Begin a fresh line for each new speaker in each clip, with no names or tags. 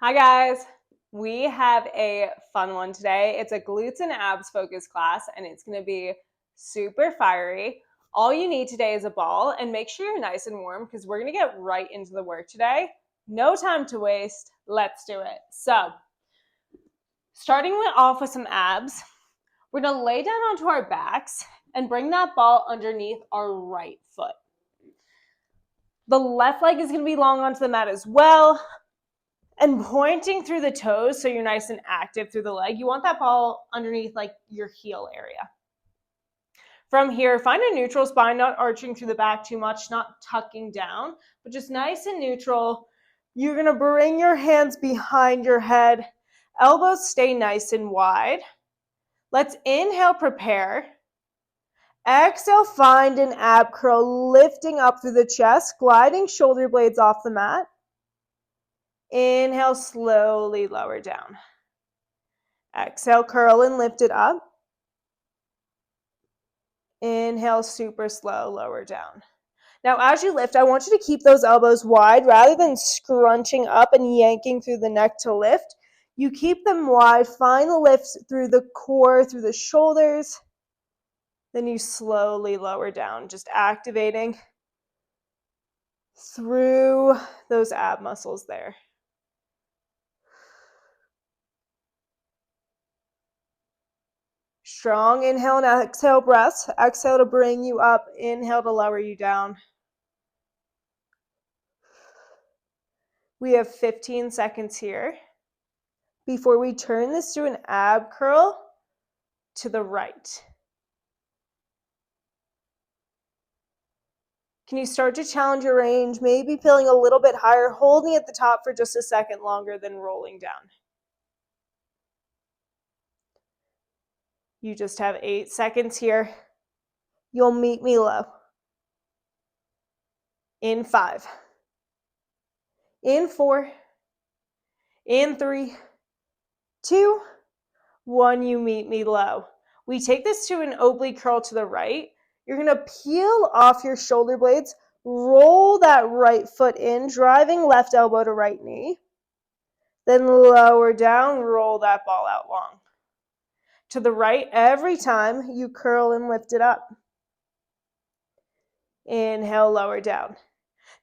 Hi guys, we have a fun one today. It's a glutes and abs focus class and it's going to be super fiery. All you need today is a ball and make sure you're nice and warm because we're going to get right into the work today. No time to waste. Let's do it. So, starting off with some abs, we're going to lay down onto our backs and bring that ball underneath our right foot. The left leg is going to be long onto the mat as well. And pointing through the toes so you're nice and active through the leg. You want that ball underneath like your heel area. From here, find a neutral spine, not arching through the back too much, not tucking down, but just nice and neutral. You're going to bring your hands behind your head. Elbows stay nice and wide. Let's inhale, prepare. Exhale, find an ab curl, lifting up through the chest, gliding shoulder blades off the mat. Inhale, slowly lower down. Exhale, curl and lift it up. Inhale, super slow, lower down. Now, as you lift, I want you to keep those elbows wide rather than scrunching up and yanking through the neck to lift. You keep them wide, find the lift through the core, through the shoulders. Then you slowly lower down, just activating through those ab muscles there. Strong inhale and exhale breaths. Exhale to bring you up. Inhale to lower you down. We have 15 seconds here before we turn this to an ab curl to the right. Can you start to challenge your range? Maybe feeling a little bit higher, holding at the top for just a second longer than rolling down. You just have 8 seconds here. You'll meet me low. In 5. In 4. In 3. 2. 1. You meet me low. We take this to an oblique curl to the right. You're going to peel off your shoulder blades, roll that right foot in, driving left elbow to right knee. Then lower down, roll that ball out long. To the right every time you curl and lift it up. Inhale, lower down.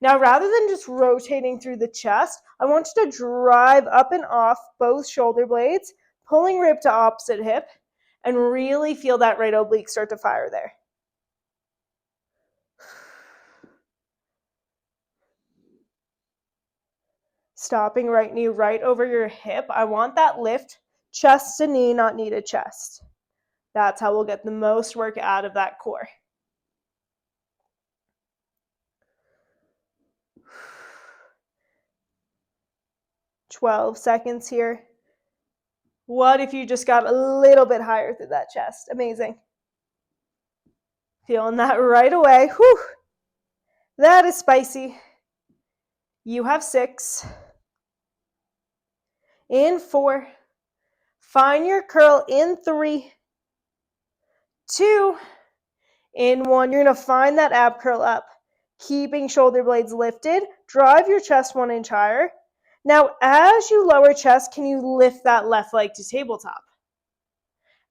Now, rather than just rotating through the chest, I want you to drive up and off both shoulder blades, pulling rib to opposite hip, and really feel that right oblique start to fire there. Stopping right knee right over your hip. I want that lift, chest to knee, not knee to chest. That's how we'll get the most work out of that core. "12 seconds here. What if you just got a little bit higher through that chest? Amazing. Feeling that right away. Whew. That is spicy. You have 6. In 4. Find your curl in 3. 2. In 1. You're going to find that ab curl up. Keeping shoulder blades lifted. Drive your chest 1 inch higher. Now, as you lower chest, can you lift that left leg to tabletop?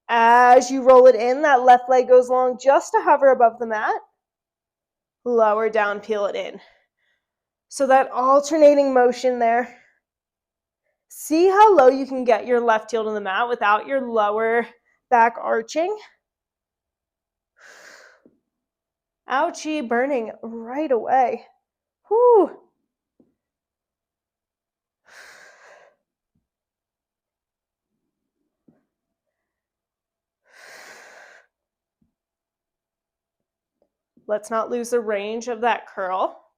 As you roll it in, that left leg goes long just to hover above the mat. Lower down, peel it in. So that alternating motion there. See how low you can get your left heel to the mat without your lower back arching. Ouchie, burning right away. Whew. Let's not lose the range of that curl.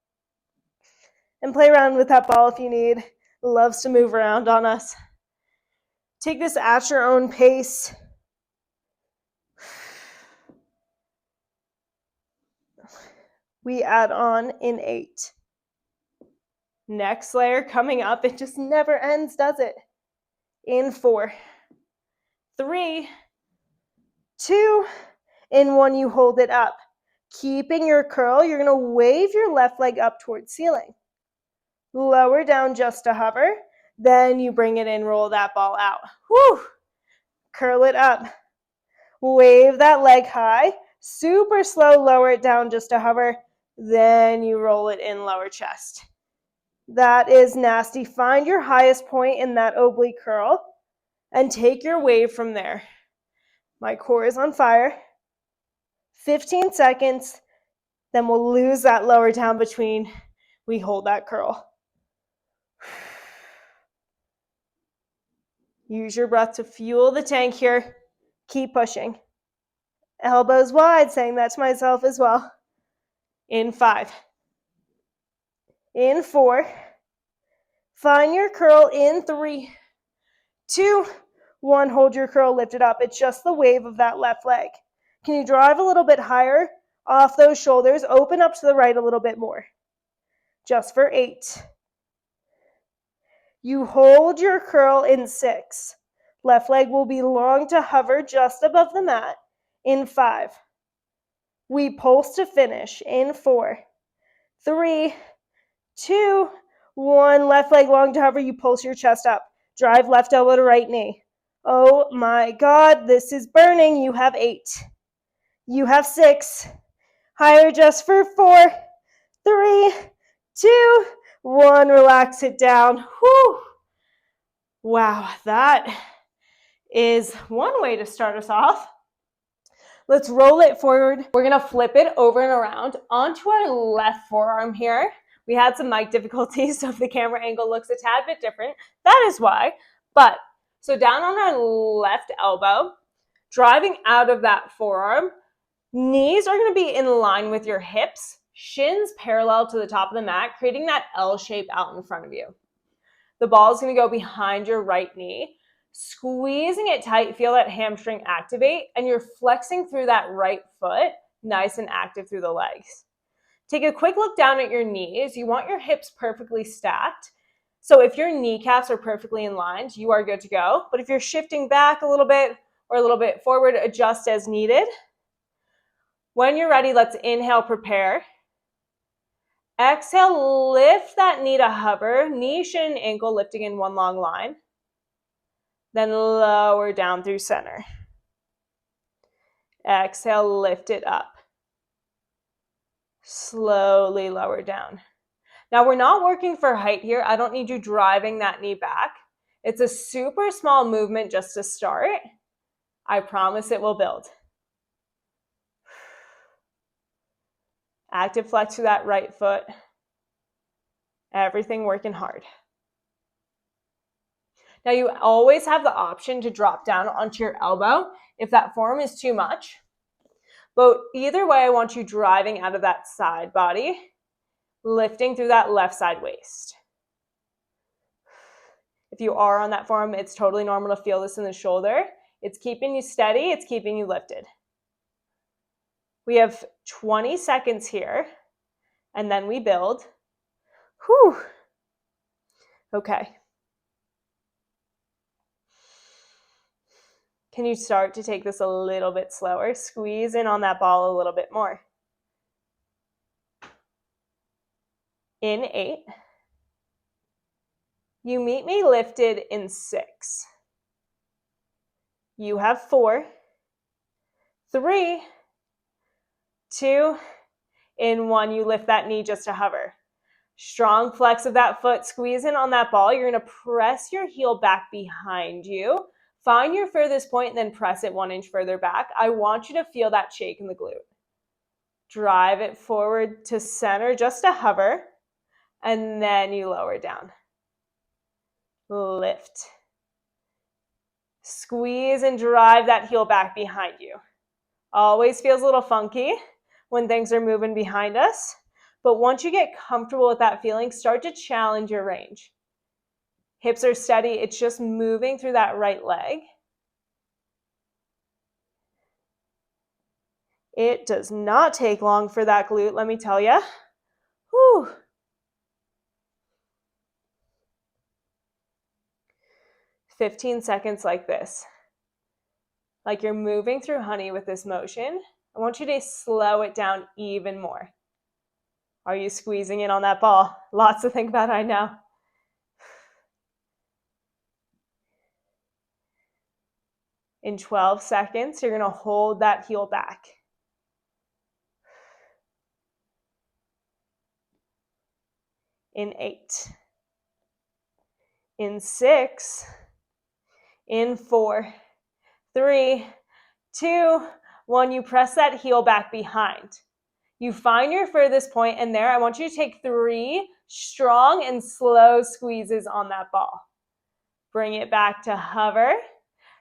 And play around with that ball if you need. It loves to move around on us. Take this at your own pace. We add on in 8. Next layer coming up. It just never ends, does it? In 4. 3. 2. In 1, you hold it up. Keeping your curl, you're going to wave your left leg up towards ceiling. Lower down just to hover. Then you bring it in, roll that ball out. Whew. Curl it up. Wave that leg high. Super slow, lower it down just to hover. Then you roll it in, lower chest. That is nasty. Find your highest point in that oblique curl and take your wave from there. My core is on fire. 15 seconds. Then we'll lose that lower down between. We hold that curl. Use your breath to fuel the tank here. Keep pushing. Elbows wide, saying that to myself as well. In 5. In 4. Find your curl in 3, 2, 1. Hold your curl, lift it up. It's just the wave of that left leg. Can you drive a little bit higher off those shoulders? Open up to the right a little bit more. Just for 8. You hold your curl in 6. Left leg will be long to hover just above the mat. In 5. We pulse to finish. In 4, 3, 2, 1. Left leg long to hover. You pulse your chest up. Drive left elbow to right knee. Oh my God, this is burning. You have 8. You have 6. Higher just for 4, 3, 2, 1. Relax it down. Whew. Wow, that is one way to start us off. Let's roll it forward. We're going to flip it over and around onto our left forearm here. We had some mic difficulties, so if the camera angle looks a tad bit different, that is why. But, so down on our left elbow, driving out of that forearm, knees are going to be in line with your hips, shins parallel to the top of the mat, creating that L shape out in front of you. The ball is going to go behind your right knee, squeezing it tight, feel that hamstring activate, and you're flexing through that right foot, nice and active through the legs. Take a quick look down at your knees. You want your hips perfectly stacked. So if your kneecaps are perfectly in line, you are good to go. But if you're shifting back a little bit or a little bit forward, adjust as needed. When you're ready, let's inhale, prepare. Exhale, lift that knee to hover, knee, shin, ankle lifting in one long line. Then lower down through center. Exhale, lift it up. Slowly lower down. Now we're not working for height here. I don't need you driving that knee back. It's a super small movement just to start. I promise it will build. Active flex to that right foot. Everything working hard. Now you always have the option to drop down onto your elbow if that form is too much. But either way, I want you driving out of that side body, lifting through that left side waist. If you are on that form, it's totally normal to feel this in the shoulder. It's keeping you steady. It's keeping you lifted. We have 20 seconds here, and then we build. Whew. Okay. Can you start to take this a little bit slower? Squeeze in on that ball a little bit more. In 8. You meet me lifted in 6. You have 4, 3, 2, in 1. You lift that knee just to hover. Strong flex of that foot. Squeeze in on that ball. You're going to press your heel back behind you. Find your furthest point and then press it 1 inch further back. I want you to feel that shake in the glute. Drive it forward to center just to hover, and then you lower down. Lift. Squeeze and drive that heel back behind you. Always feels a little funky when things are moving behind us, but once you get comfortable with that feeling, start to challenge your range. Hips are steady. It's just moving through that right leg. It does not take long for that glute, let me tell you. Whew. "15 seconds like this. Like you're moving through honey with this motion. I want you to slow it down even more. Are you squeezing in on that ball? Lots to think about, I know. In 12 seconds, you're going to hold that heel back. In 8. In 6. In 4. 3, 2, 1. You press that heel back behind. You find your furthest point, and there I want you to take 3 strong and slow squeezes on that ball. Bring it back to hover.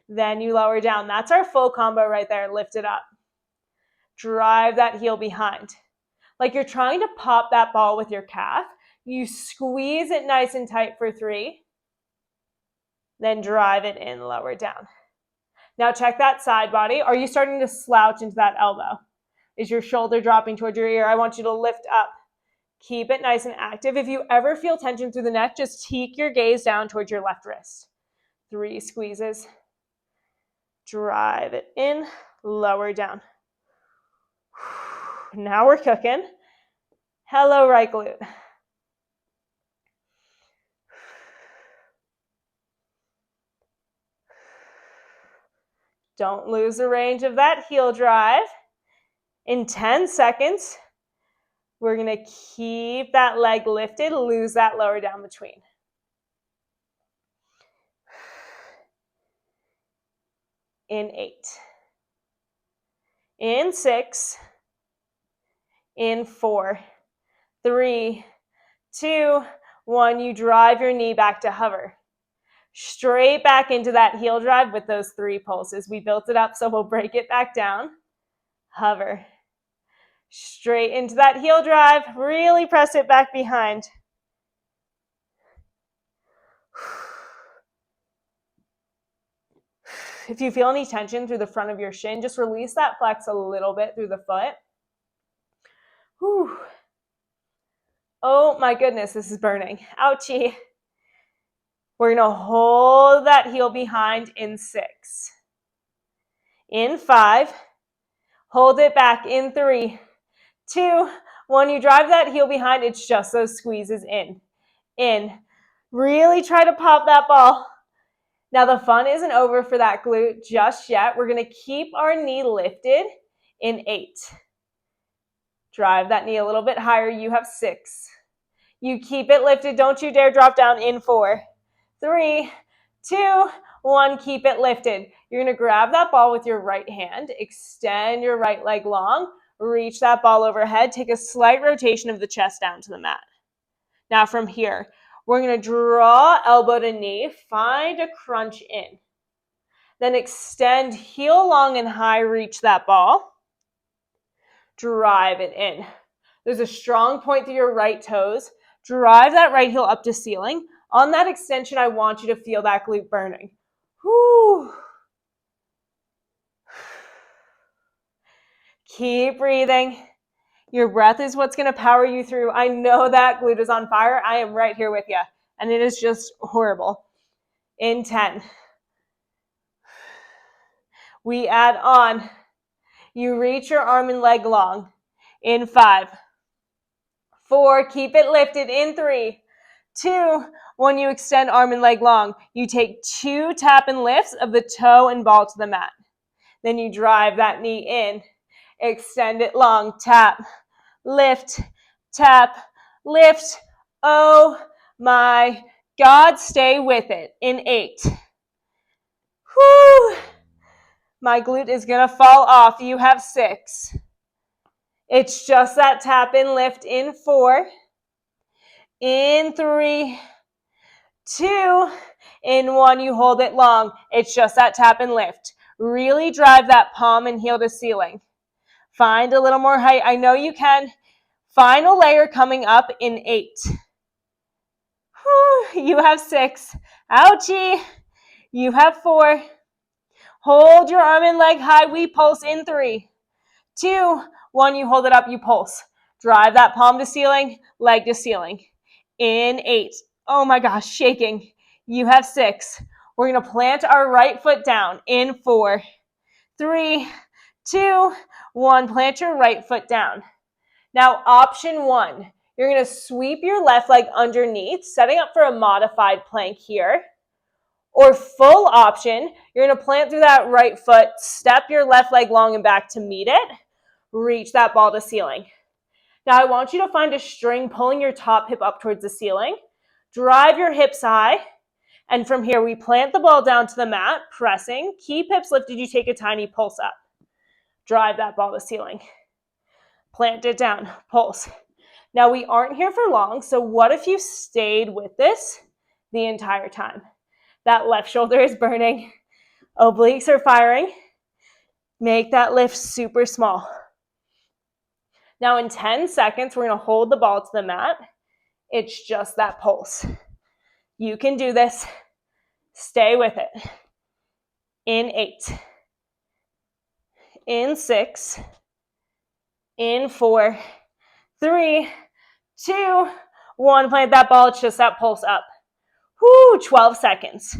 Then you lower down. That's our full combo right there. Lift it up. Drive that heel behind. Like you're trying to pop that ball with your calf. You squeeze it nice and tight for 3. Then drive it in, lower down. Now check that side body. Are you starting to slouch into that elbow? Is your shoulder dropping towards your ear? I want you to lift up. Keep it nice and active. If you ever feel tension through the neck, just take your gaze down towards your left wrist. 3 squeezes. Drive it in, lower down. Now we're cooking. Hello, right glute. Don't lose the range of that heel drive. In 10 seconds, we're going to keep that leg lifted, lose that lower down between. In 8. In 6. In 4. 3, 2, 1. You drive your knee back to hover. Straight back into that heel drive with those 3 pulses. We built it up, so we'll break it back down. Hover. Straight into that heel drive. Really press it back behind. If you feel any tension through the front of your shin, just release that flex a little bit through the foot. Whew. Oh my goodness, this is burning. Ouchie. We're going to hold that heel behind in 6. In 5. Hold it back in 3, 2, 1. You drive that heel behind. It's just those squeezes in. In. Really try to pop that ball. Now the fun isn't over for that glute just yet. We're going to keep our knee lifted in 8. Drive that knee a little bit higher. You have 6. You keep it lifted. Don't you dare drop down in 4, 3, 2, 1. Keep it lifted. You're going to grab that ball with your right hand. Extend your right leg long. Reach that ball overhead. Take a slight rotation of the chest down to the mat. Now from here, we're going to draw elbow to knee. Find a crunch in. Then extend heel long and high. Reach that ball. Drive it in. There's a strong point through your right toes. Drive that right heel up to ceiling. On that extension, I want you to feel that glute burning. Whew. Keep breathing. Your breath is what's going to power you through. I know that glute is on fire. I am right here with you. And it is just horrible. In 10. We add on. You reach your arm and leg long. In 5. 4. Keep it lifted. In 3, 2, 1. You extend arm and leg long. You take 2 tap and lifts of the toe and ball to the mat. Then you drive that knee in. Extend it long. Tap, lift, tap, lift. Oh my God, stay with it. In 8. Whew. My glute is going to fall off. You have 6. It's just that tap and lift. In 4. In 3, 2, in 1. You hold it long. It's just that tap and lift. Really drive that palm and heel to ceiling. Find a little more height. I know you can. Final layer coming up in 8. Whew. You have 6. Ouchie. You have 4. Hold your arm and leg high. We pulse in 3, 2, 1. You hold it up. You pulse. Drive that palm to ceiling, leg to ceiling. In 8. Oh my gosh, shaking. You have 6. We're going to plant our right foot down. In 4, 3, 2, 1. Plant your right foot down. Now, option 1. You're going to sweep your left leg underneath, setting up for a modified plank here. Or full option, you're gonna plant through that right foot, step your left leg long and back to meet it, reach that ball to ceiling. Now I want you to find a string pulling your top hip up towards the ceiling, drive your hips high, and from here we plant the ball down to the mat, pressing, keep hips lifted, you take a tiny pulse up. Drive that ball to ceiling. Plant it down, pulse. Now we aren't here for long, so what if you stayed with this the entire time? That left shoulder is burning, obliques are firing. Make that lift super small. Now in 10 seconds, we're gonna hold the ball to the mat. It's just that pulse. You can do this. Stay with it. In 8, in 6, in 4, 3, 2, 1. Plant that ball, it's just that pulse up. Whoo, 12 seconds.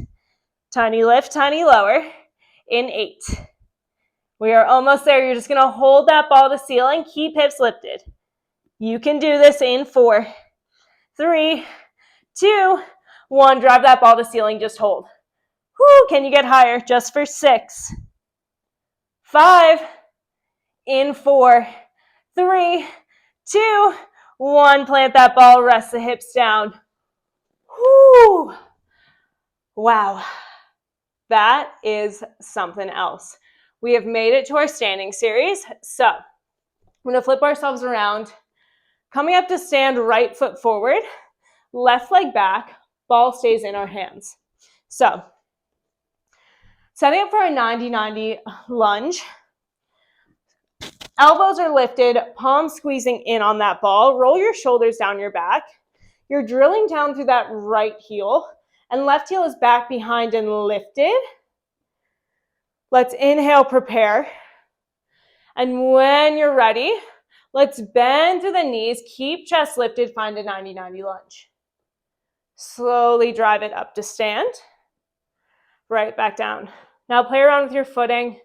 Tiny lift, tiny lower. In 8. We are almost there. You're just gonna hold that ball to ceiling, keep hips lifted. You can do this in 4, 3, 2, 1. Drive that ball to ceiling, just hold. Whoo, can you get higher? Just for 6, 5, in 4, 3, 2, 1. Plant that ball, rest the hips down. Whoo. Wow. That is something else. We have made it to our standing series. So I'm going to flip ourselves around. Coming up to stand, right foot forward, left leg back, ball stays in our hands. So setting up for a 90-90 lunge. Elbows are lifted, palms squeezing in on that ball. Roll your shoulders down your back. You're drilling down through that right heel, and left heel is back behind and lifted. Let's inhale, prepare. And when you're ready, let's bend through the knees, keep chest lifted, find a 90-90 lunge. Slowly drive it up to stand. Right back down. Now play around with your footing.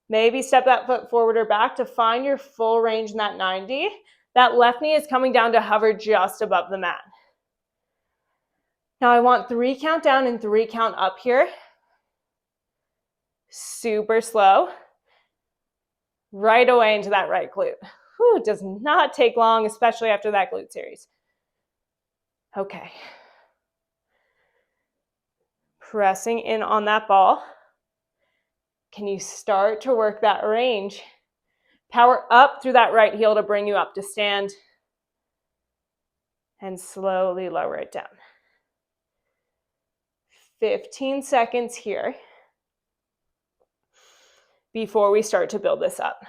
Maybe step that foot forward or back to find your full range in that 90. That left knee is coming down to hover just above the mat. Now I want 3 count down and 3 count up here. Super slow. Right away into that right glute. Whew, does not take long, especially after that glute series. Okay. Pressing in on that ball. Can you start to work that range? Power up through that right heel to bring you up to stand. And slowly lower it down. 15 seconds here before we start to build this up.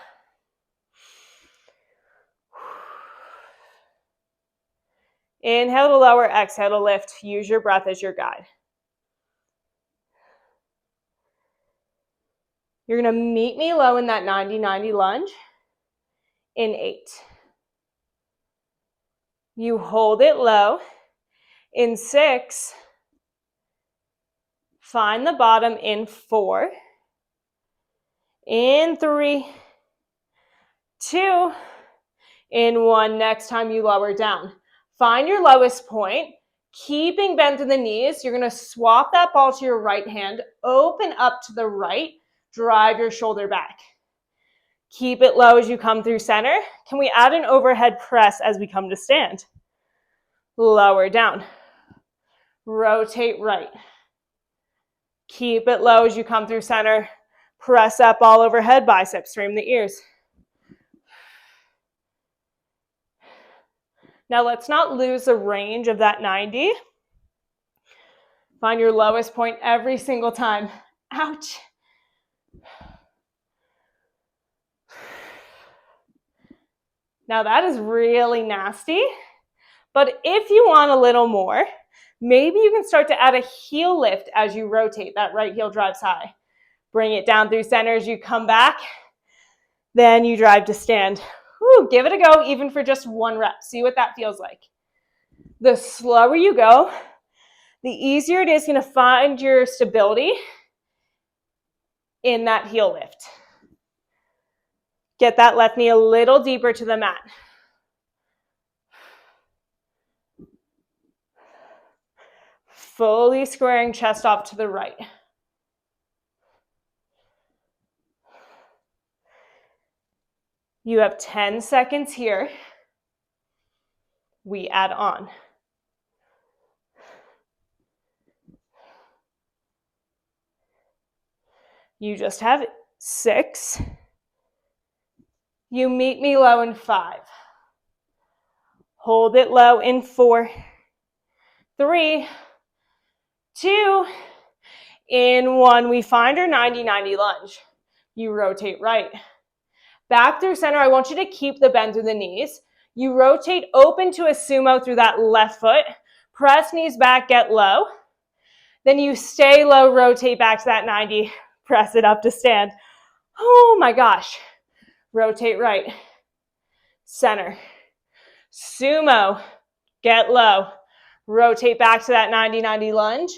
Inhale to lower, exhale to lift. Use your breath as your guide. You're going to meet me low in that 90-90 lunge in 8. You hold it low in 6. Find the bottom in 4. In 3, 2, in 1. Next time you lower down. Find your lowest point. Keeping bent in the knees, you're going to swap that ball to your right hand. Open up to the right. Drive your shoulder back. Keep it low as you come through center. Can we add an overhead press as we come to stand? Lower down. Rotate right. Keep it low as you come through center. Press up all overhead, biceps frame the ears. Now let's not lose the range of that 90. Find your lowest point every single time. Ouch. Now that is really nasty, but if you want a little more, maybe you can start to add a heel lift as you rotate. That right heel drives high. Bring it down through center as you come back. Then you drive to stand. Whew, give it a go even for just 1 rep. See what that feels like. The slower you go, the easier it is going to find your stability in that heel lift. Get that left knee a little deeper to the mat. Fully squaring chest off to the right. You have 10 seconds here. We add on. You just have 6. You meet me low in 5. Hold it low in 4, 3, 2, in 1. We find our 90-90 lunge. You rotate right. Back through center, I want you to keep the bend through the knees. You rotate open to a sumo through that left foot. Press knees back, get low. Then you stay low, rotate back to that 90. Press it up to stand. Oh my gosh. Rotate right. Center. Sumo. Get low. Rotate back to that 90-90 lunge.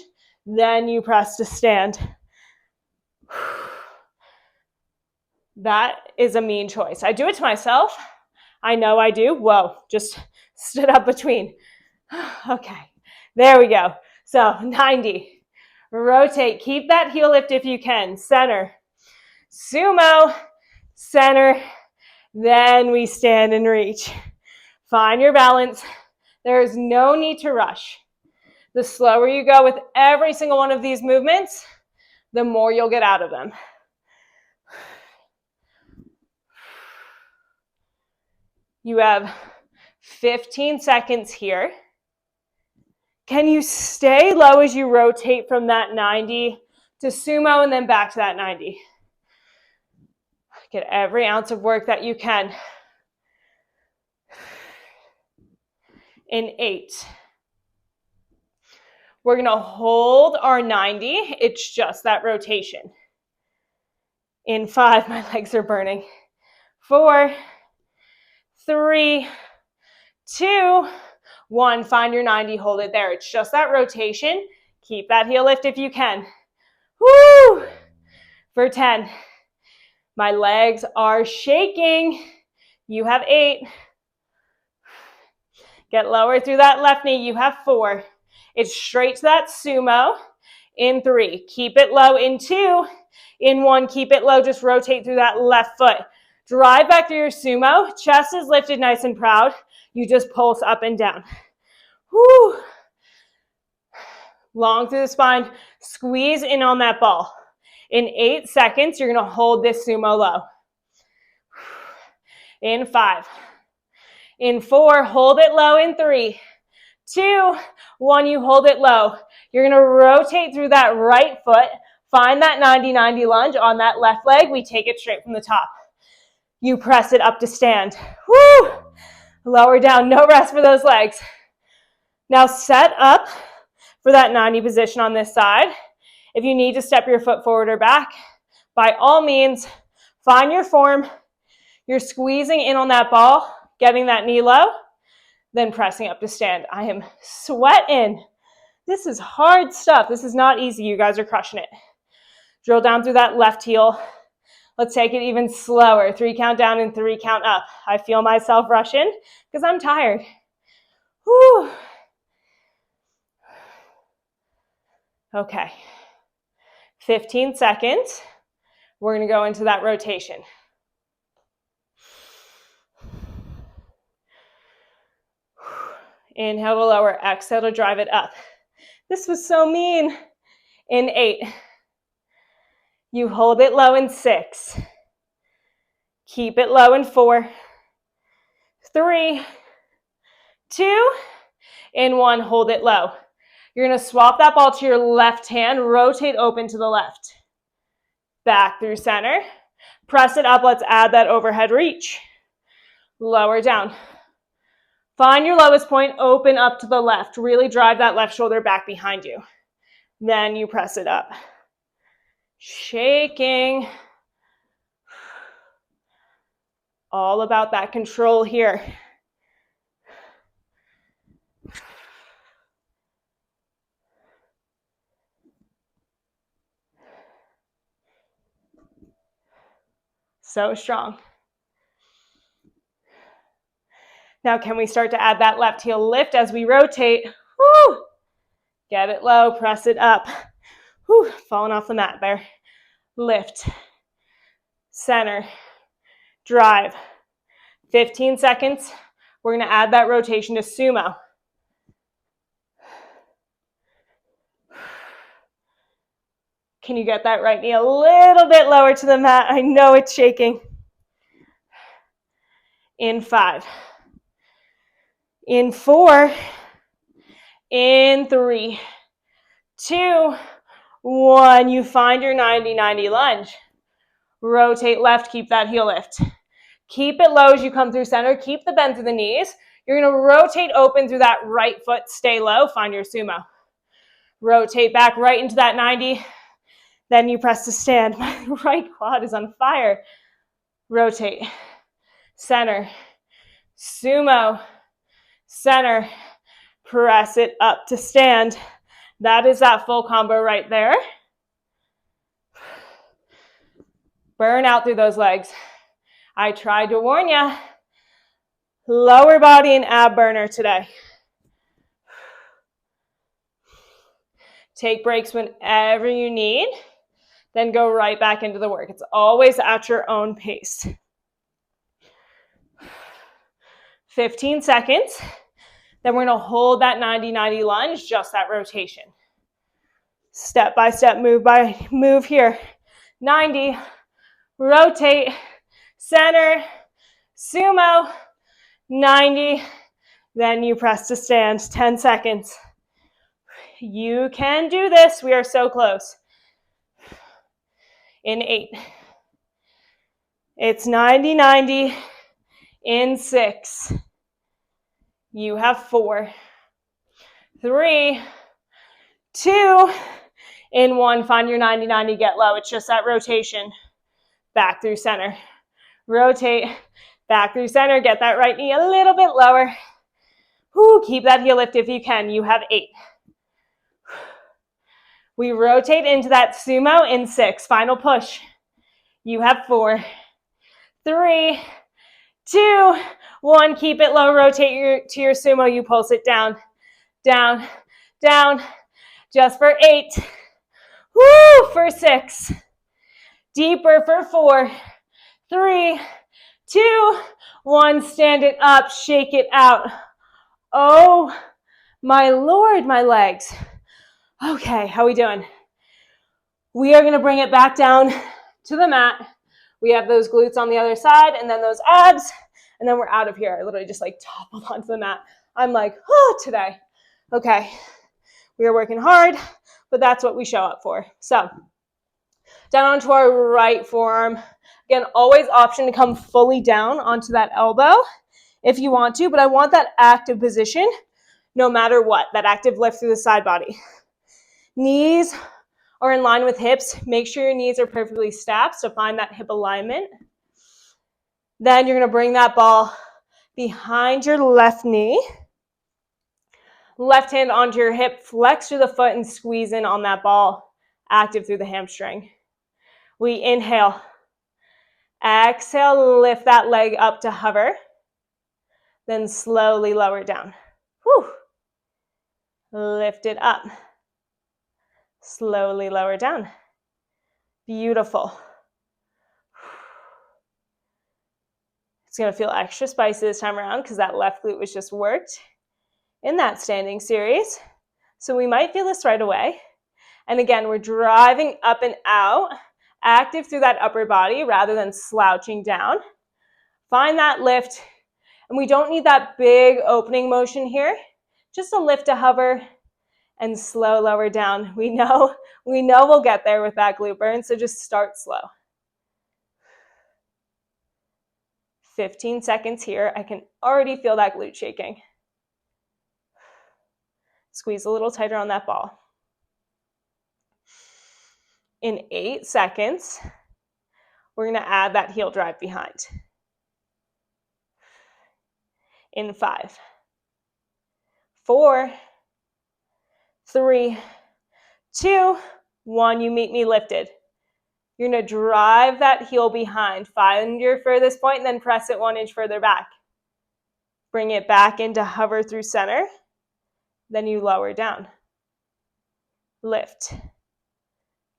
Then you press to stand. That is a mean choice. I do it to myself. I know I do. Whoa, just stood up between. Okay, there we go. So 90. Rotate. Keep that heel lift if you can. Center. Sumo. Center. Then we stand and reach. Find your balance. There is no need to rush. The slower you go with every single one of these movements, the more you'll get out of them. You have 15 seconds here. Can you stay low as you rotate from that 90 to sumo and then back to that 90? Get every ounce of work that you can. In 8. We're going to hold our 90. It's just that rotation. In 5, my legs are burning. 4, 3, 2, 1. Find your 90, hold it there. It's just that rotation. Keep that heel lift if you can. Woo! For 10. My legs are shaking. You have 8. Get lower through that left knee. You have 4. It's straight to that sumo. In 3. Keep it low. In 2. In 1. Keep it low. Just rotate through that left foot. Drive back through your sumo. Chest is lifted nice and proud. You just pulse up and down. Woo. Long through the spine. Squeeze in on that ball. In 8 seconds, you're going to hold this sumo low. In 5. In 4, hold it low. In 3, 2, 1, you hold it low. You're going to rotate through that right foot. Find that 90-90 lunge on that left leg. We take it straight from the top. You press it up to stand. Woo! Lower down, no rest for those legs. Now set up for that 90 position on this side. If you need to step your foot forward or back, by all means, find your form. You're squeezing in on that ball, getting that knee low, then pressing up to stand. I am sweating. This is hard stuff. This is not easy. You guys are crushing it. Drill down through that left heel. Let's take it even slower. 3 count down and 3 count up. I feel myself rushing because I'm tired. Whew. Okay. 15 seconds. We're going to go into that rotation. Inhale to lower, exhale to drive it up. This was so mean. In 8. You hold it low in 6. Keep it low in 4. 3, 2, in 1, hold it low. You're going to swap that ball to your left hand, rotate open to the left. Back through center. Press it up, let's add that overhead reach. Lower down. Find your lowest point, open up to the left. Really drive that left shoulder back behind you. Then you press it up. Shaking. All about that control here. So strong. Now can we start to add that left heel lift as we rotate? Woo! Get it low, press it up. Whew, falling off the mat there. Lift, center, drive. 15 seconds. We're gonna add that rotation to sumo. Can you get that right knee a little bit lower to the mat? I know it's shaking. In 5. In 4. In 3, 2, 1. You find your 90-90 lunge. Rotate left, keep that heel lift. Keep it low as you come through center. Keep the bend through the knees. You're going to rotate open through that right foot. Stay low, find your sumo. Rotate back right into that 90. Then you press to stand. My right quad is on fire. Rotate. Center. Sumo. Center. Press it up to stand. That is that full combo right there. Burn out through those legs. I tried to warn you. Lower body and ab burner today. Take breaks whenever you need. Then go right back into the work. It's always at your own pace. 15 seconds. Then we're going to hold that 90-90 lunge, just that rotation. Step by step, move here. 90, rotate, center, sumo, 90. Then you press to stand, 10 seconds. You can do this. We are so close. In 8. It's 90-90. In 6. You have 4. 3, 2, in 1. Find your 90-90, get low. It's just that rotation. Back through center. Rotate, back through center. Get that right knee a little bit lower. Whew, keep that heel lift if you can. You have 8. We rotate into that sumo in 6. Final push. You have 4, 3, 2, 1. Keep it low. Rotate to your sumo. You pulse it down, down, down. Just for 8. Woo! For 6. Deeper for 4, 3, 2, 1. Stand it up. Shake it out. Oh, my Lord, my legs. Okay, how we doing? We are going to bring it back down to the mat. We have those glutes on the other side and then those abs, and then we're out of here. I literally just like toppled onto the mat. I'm like, oh, today. Okay, we are working hard, but that's what we show up for. So, down onto our right forearm. Again, always option to come fully down onto that elbow if you want to, but I want that active position no matter what, that active lift through the side body. Knees are in line with hips. Make sure your knees are perfectly stacked, so find that hip alignment. Then you're going to bring that ball behind your left knee. Left hand onto your hip, flex through the foot and squeeze in on that ball, active through the hamstring. We inhale. Exhale, lift that leg up to hover. Then slowly lower it down. Whew. Lift it up. Slowly lower down. Beautiful. It's going to feel extra spicy this time around because that left glute was just worked in that standing series. So we might feel this right away. And again, we're driving up and out, active through that upper body rather than slouching down. Find that lift. And we don't need that big opening motion here. Just a lift to hover and slow lower down. We know we'll get there with that glute burn, so just start slow. 15 seconds here. I can already feel that glute shaking. Squeeze a little tighter on that ball. In 8 seconds, we're going to add that heel drive behind. In 5, 4, 3, 2, 1. You meet me lifted. You're going to drive that heel behind. Find your furthest point and then press it 1 inch further back. Bring it back into hover through center. Then you lower down. lift.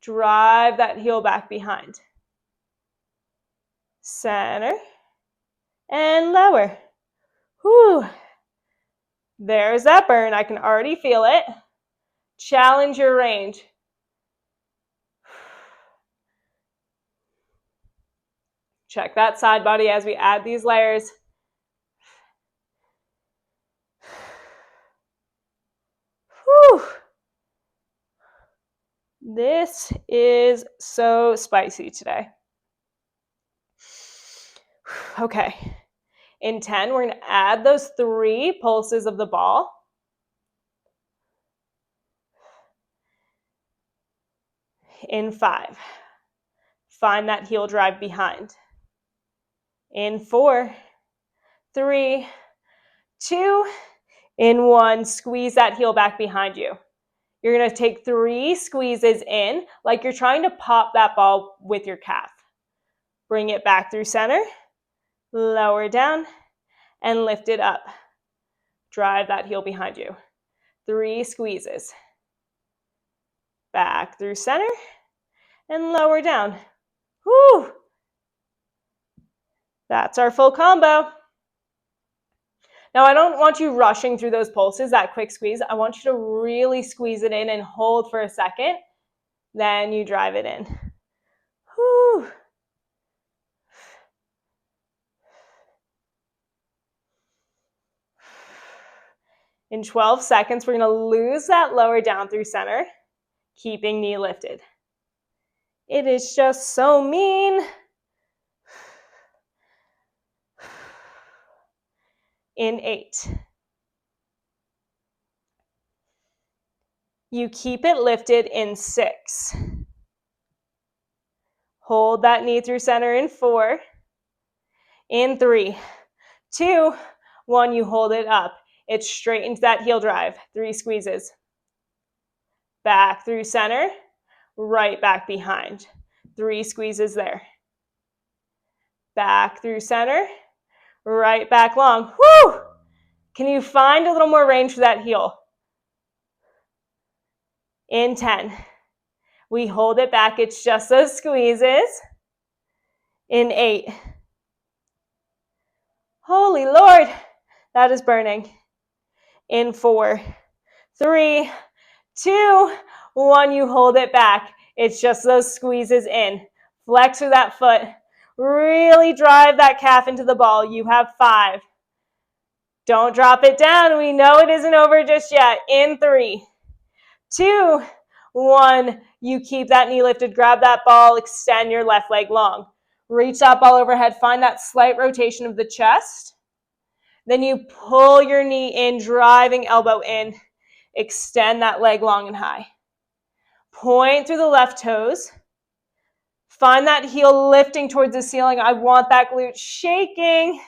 Drive that heel back behind. Center, and lower. Whew. There's that burn. I can already feel it. Challenge your range. Check that side body as we add these layers. Whew. This is so spicy today. Okay. In 10, we're going to add those 3 pulses of the ball. In 5, find that heel drive behind. In 4, 3, 2, in 1, squeeze that heel back behind you. You're going to take 3 squeezes in, like you're trying to pop that ball with your calf. Bring it back through center, lower down, and lift it up. Drive that heel behind you. 3 squeezes. Back through center, and lower down. Whew! That's our full combo. Now, I don't want you rushing through those pulses, that quick squeeze. I want you to really squeeze it in and hold for a second. Then you drive it in. Whew. In 12 seconds, we're going to lose that lower down through center, keeping knee lifted. It is just so mean. In 8. You keep it lifted in 6. Hold that knee through center in 4. In 3, 2, 1, you hold it up. It straightens that heel drive. 3 squeezes. Back through center, right back behind. 3 squeezes there. Back through center, right back long. Woo! Can you find a little more range for that heel? In 10. We hold it back. It's just those squeezes. In 8. Holy Lord, that is burning. In 4, 3, 2, 1, you hold it back. It's just those squeezes in. Flex through that foot. Really drive that calf into the ball. You have 5. Don't drop it down. We know it isn't over just yet. In 3, 2, 1, you keep that knee lifted. Grab that ball. Extend your left leg long. Reach that ball overhead. Find that slight rotation of the chest. Then you pull your knee in, driving elbow in. Extend that leg long and high. Point through the left toes. Find that heel lifting towards the ceiling. I want that glute shaking.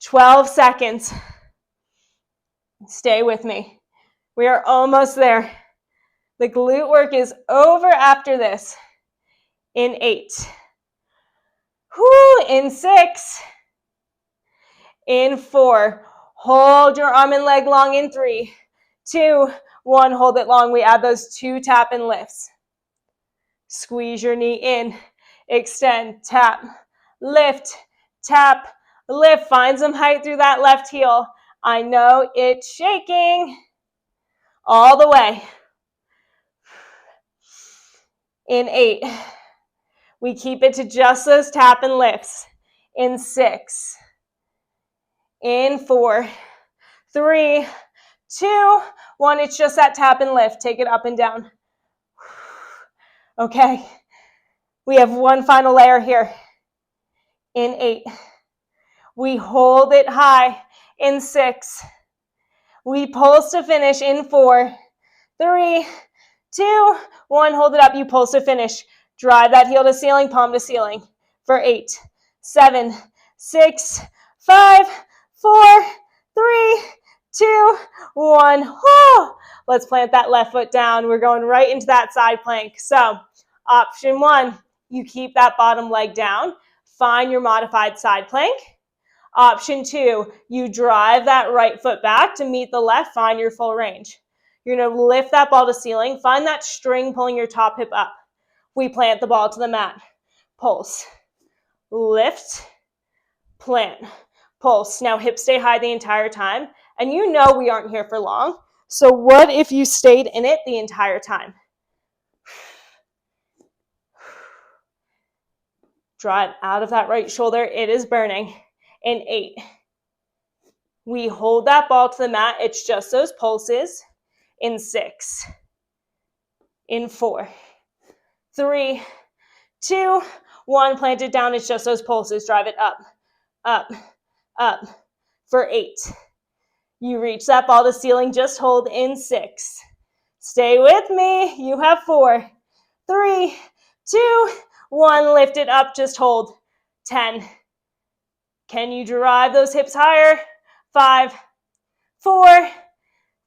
12 seconds. Stay with me. We are almost there. The glute work is over after this. In 8. Whoo, in 6. In 4. Hold your arm and leg long in 3, 2, 1. Hold it long. We add those 2 tap and lifts. Squeeze your knee in. Extend, tap, lift, tap, lift. Find some height through that left heel. I know it's shaking. All the way. In 8. We keep it to just those tap and lifts. In 6. In 4, 3, 2, 1. It's just that tap and lift. Take it up and down. Okay. We have one final layer here. In 8. We hold it high. In 6. We pulse to finish. In 4, 3, 2, 1. Hold it up. You pulse to finish. Drive that heel to ceiling, palm to ceiling. For 8, 7, 6, 5, 4, 3, 2, 1. Whew. Let's plant that left foot down. We're going right into that side plank. So, option 1, you keep that bottom leg down. Find your modified side plank. Option 2, you drive that right foot back to meet the left. Find your full range. You're going to lift that ball to ceiling. Find that string pulling your top hip up. We plant the ball to the mat. Pulse. Lift. Plant. Pulse. Now hips stay high the entire time. And you know we aren't here for long. So what if you stayed in it the entire time? Drive out of that right shoulder. It is burning. In 8. We hold that ball to the mat. It's just those pulses. In 6. In 4. 3, 2, 1. Plant it down. It's just those pulses. Drive it up, up, up. For 8. You reach that ball to ceiling. Just hold in 6. Stay with me. You have 4, 3, 2, 1. Lift it up. Just hold. 10. Can you drive those hips higher? 5, 4,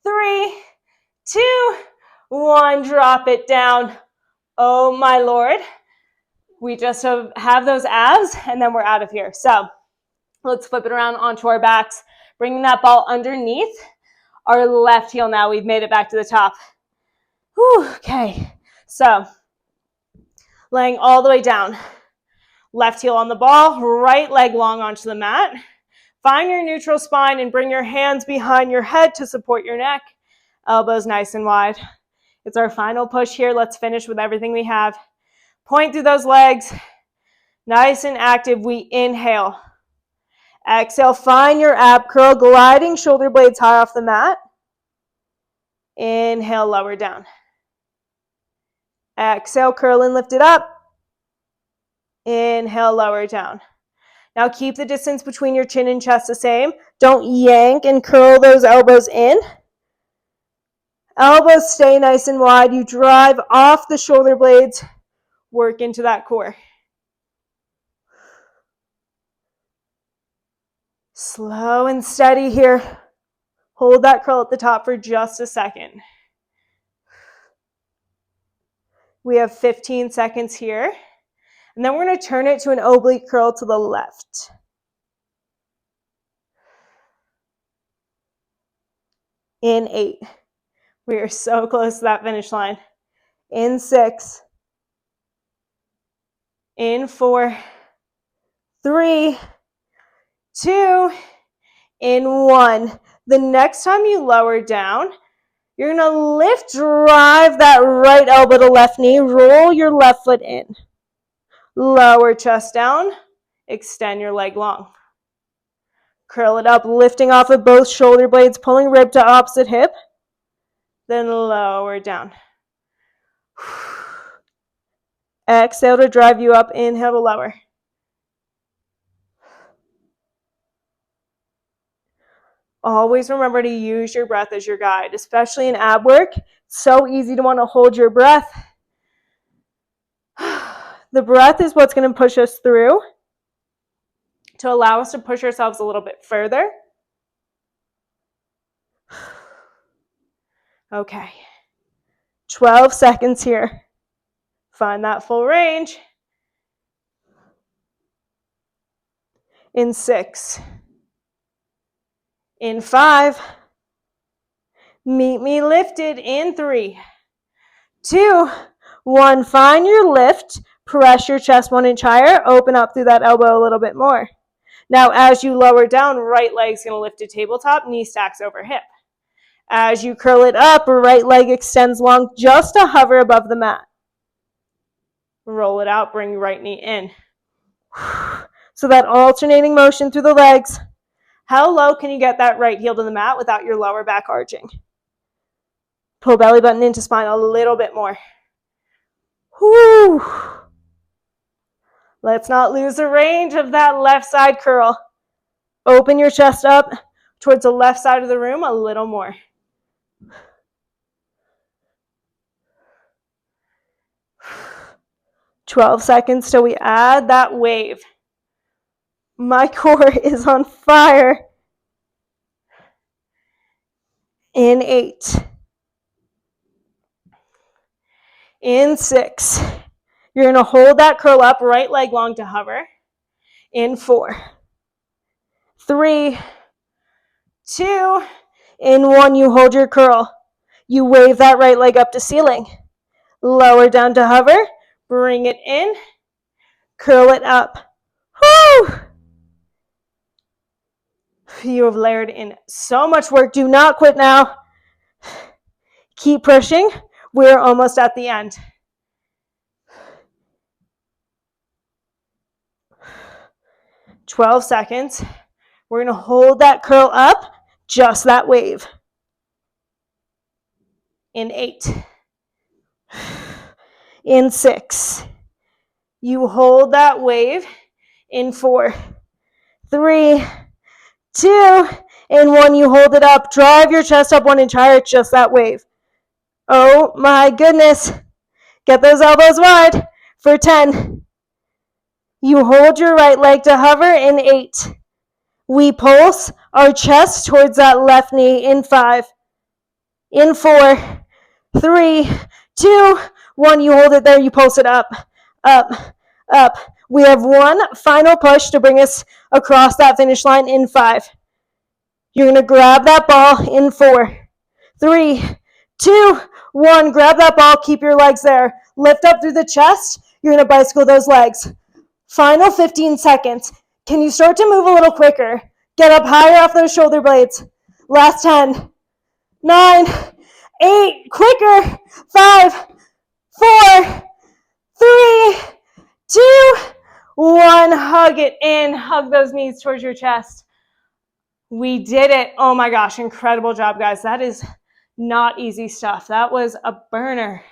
3, 2, 1. Drop it down. Oh my Lord. We just have those abs and then we're out of here. So let's flip it around onto our backs, bringing that ball underneath our left heel now. We've made it back to the top. Whew, okay, so laying all the way down. Left heel on the ball, right leg long onto the mat. Find your neutral spine and bring your hands behind your head to support your neck. Elbows nice and wide. It's our final push here. Let's finish with everything we have. Point through those legs. Nice and active. We inhale. Exhale, find your ab curl, gliding shoulder blades high off the mat. Inhale, lower down. Exhale, curl and lift it up. Inhale, lower down. Now keep the distance between your chin and chest the same. Don't yank and curl those elbows in. Elbows stay nice and wide. You drive off the shoulder blades. Work into that core. Slow and steady here. Hold that curl at the top for just a second. We have 15 seconds here. And then we're going to turn it to an oblique curl to the left. In 8. We are so close to that finish line. In 6. In 4. 3. 2. In 1. The next time you lower down, you're going to lift, drive that right elbow to left knee, roll your left foot in. Lower chest down, extend your leg long. Curl it up, lifting off of both shoulder blades, pulling rib to opposite hip. Then lower down. Exhale to drive you up, inhale to lower. Always remember to use your breath as your guide, especially in ab work. It's so easy to want to hold your breath. The breath is what's going to push us through to allow us to push ourselves a little bit further. Okay. 12 seconds here. Find that full range. In 6. In 5. Meet me lifted. In 3. 2. 1. Find your lift. Press your chest 1 inch higher. Open up through that elbow a little bit more. Now, as you lower down, right leg's going to lift to tabletop. Knee stacks over hip. As you curl it up, right leg extends long just to hover above the mat. Roll it out. Bring right knee in. So that alternating motion through the legs. How low can you get that right heel to the mat without your lower back arching? Pull belly button into spine a little bit more. Whew. Let's not lose the range of that left side curl. Open your chest up towards the left side of the room a little more. "12 seconds till we add that wave. My core is on fire. In 8. In 6. You're going to hold that curl up, right leg long to hover. In 4. 3. 2. In 1, you hold your curl. You wave that right leg up to ceiling. Lower down to hover. Bring it in. Curl it up. Woo! You have layered in so much work. Do not quit now. Keep pushing. We're almost at the end. 12 seconds. We're going to hold that curl up, just that wave. In 8. In 6. You hold that wave. In 4. 3, 2, and 1. You hold it up. Drive your chest up 1 inch higher, just that wave. Oh my goodness. Get those elbows wide for 10. You hold your right leg to hover in 8. We pulse our chest towards that left knee in 5. In 4, 3, 2, 1. You hold it there. You pulse it up, up, up. We have one final push to bring us across that finish line in 5. You're going to grab that ball in 4, 3, 2, 1. Grab that ball. Keep your legs there. Lift up through the chest. You're going to bicycle those legs. Final 15 seconds. Can you start to move a little quicker? Get up higher off those shoulder blades. Last 10, 9, 8, quicker. 5, 4, 3, 2, 1. Hug it in. Hug those knees towards your chest. We did it. Oh my gosh, incredible job, guys. That is not easy stuff. That was a burner.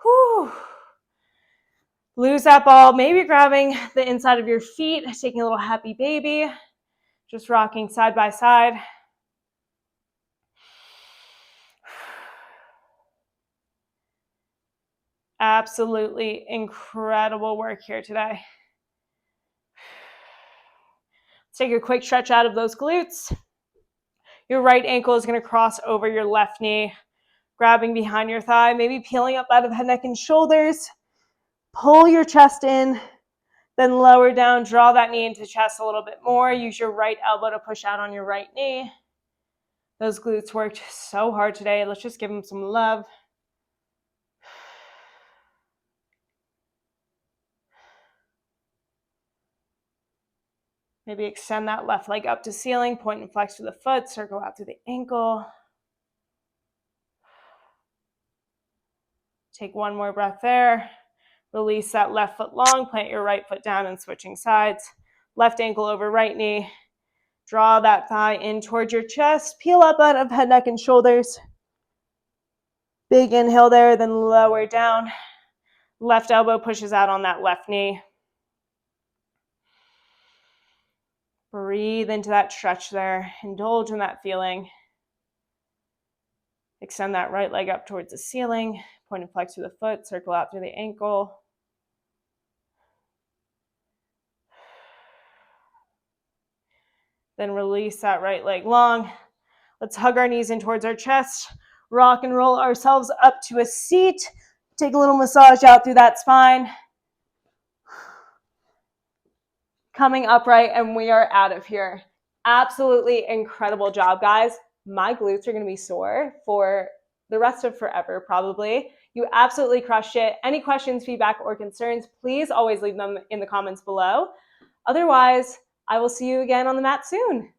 Whew. Lose that ball, maybe grabbing the inside of your feet, taking a little happy baby, just rocking side by side. Absolutely incredible work here today. Let's take a quick stretch out of those glutes. Your right ankle is going to cross over your left knee, grabbing behind your thigh, maybe peeling up out of head, neck, and shoulders. Pull your chest in, then lower down, draw that knee into chest a little bit more. Use your right elbow to push out on your right knee. Those glutes worked so hard today. Let's just give them some love. Maybe extend that left leg up to ceiling, point and flex through the foot, circle out through the ankle. Take one more breath there. Release that left foot long, plant your right foot down and switching sides. Left ankle over right knee. Draw that thigh in towards your chest. Peel up out of head, neck, and shoulders. Big inhale there, then lower down. Left elbow pushes out on that left knee. Breathe into that stretch there. Indulge in that feeling. Extend that right leg up towards the ceiling. Point and flex through the foot. Circle out through the ankle. Then release that right leg long. Let's hug our knees in towards our chest. Rock and roll ourselves up to a seat. Take a little massage out through that spine. Coming upright, and we are out of here. Absolutely incredible job, guys. My glutes are going to be sore for the rest of forever, probably. You absolutely crushed it. Any questions, feedback, or concerns, please always leave them in the comments below. Otherwise, I will see you again on the mat soon.